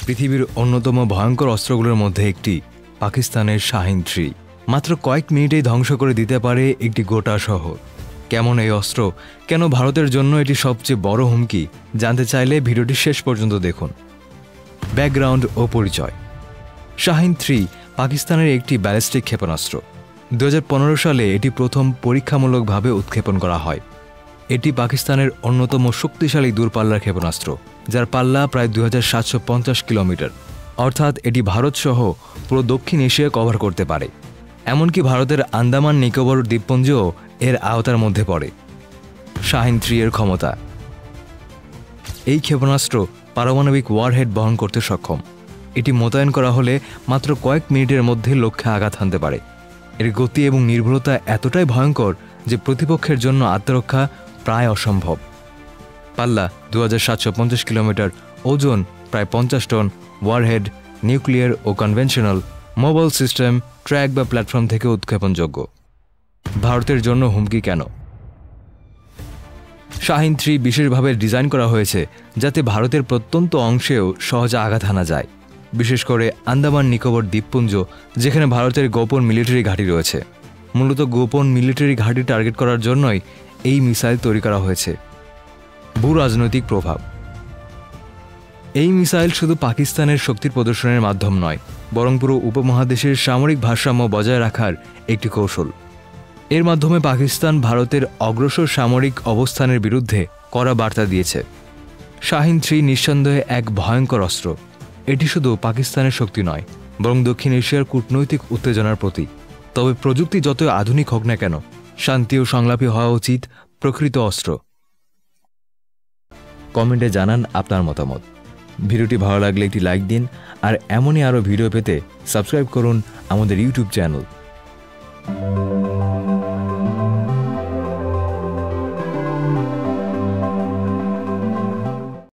পৃথিবীর অন্যতম ভয়ঙ্কর অস্ত্রগুলোর মধ্যে একটি পাকিস্তানের শাহিন 3 মাত্র কয়েক মিনিটেই ধ্বংস করে দিতে পারে একটি গোটা শহর। কেমন এই অস্ত্র, কেন ভারতের জন্য এটি সবচেয়ে বড় হুমকি, জানতে চাইলে ভিডিওটি শেষ পর্যন্ত দেখুন। ব্যাকগ্রাউন্ড ও পরিচয়। শাহিন 3 পাকিস্তানের একটি ব্যালিস্টিক ক্ষেপণাস্ত্র। 2015 সালে এটি প্রথম পরীক্ষামূলকভাবে উৎক্ষেপণ করা হয়। এটি পাকিস্তানের অন্যতম শক্তিশালী দূরপাল্লার ক্ষেপণাস্ত্র, যার পাল্লা প্রায় 2750 কিলোমিটার। অর্থাৎ এটি ভারতসহ পুরো দক্ষিণ এশিয়া কভার করতে পারে। এমনকি ভারতের আন্দামান নিকোবর দ্বীপপুঞ্জও এর আওতার মধ্যে পড়ে। শাহিন 3 এর ক্ষমতা। এই ক্ষেপণাস্ত্র পারমাণবিক ওয়ারহেড বহন করতে সক্ষম। এটি মোতায়েন করা হলে মাত্র কয়েক মিনিটের মধ্যে লক্ষ্যে আঘাত হানতে পারে। এর গতি এবং নির্ভুলতা এতটাই ভয়ঙ্কর যে প্রতিপক্ষের জন্য আত্মরক্ষা প্রায় অসম্ভব। পাল্লা 2750 কিলোমিটার, ওজন প্রায় 50 টন, ওয়ারহেড নিউক্লিয়ার ও কনভেনশনাল, মোবাইল সিস্টেম, ট্র্যাক বা প্ল্যাটফর্ম থেকে উৎক্ষেপণযোগ্য। ভারতের জন্য হুমকি কেন? শাহিন 3 বিশেষভাবে ডিজাইন করা হয়েছে যাতে ভারতের প্রত্যন্ত অংশেও সহজে আঘাত হানা যায়, বিশেষ করে আন্দামান নিকোবর দ্বীপপুঞ্জ, যেখানে ভারতের গোপন মিলিটারি ঘাঁটি রয়েছে। মূলত গোপন মিলিটারি ঘাঁটি টার্গেট করার জন্যই এই মিসাইল তৈরি করা হয়েছে। ভূরাজনৈতিক প্রভাব। এই মিসাইল শুধু পাকিস্তানের শক্তির প্রদর্শনের মাধ্যম নয়, বরং পুরো উপমহাদেশের সামরিক ভারসাম্য বজায় রাখার একটি কৌশল। এর মাধ্যমে পাকিস্তান ভারতের অগ্রসর সামরিক অবস্থানের বিরুদ্ধে কড়া বার্তা দিয়েছে। শাহিন 3 নিঃসন্দেহে এক ভয়ঙ্কর অস্ত্র। এটি শুধু পাকিস্তানের শক্তি নয়, বরং দক্ষিণ এশিয়ার কূটনৈতিক উত্তেজনার প্রতীক। তবে প্রযুক্তি যত আধুনিক হোক না কেন, শান্তি ও সংলাপী হওয়া উচিত প্রকৃত অস্ত্র। কমেন্টে জানান আপনার মতামত। ভিডিওটি ভালো লাগলে একটি লাইক দিন, আর এমনই আরও ভিডিও পেতে সাবস্ক্রাইব করুন আমাদের ইউটিউব চ্যানেল।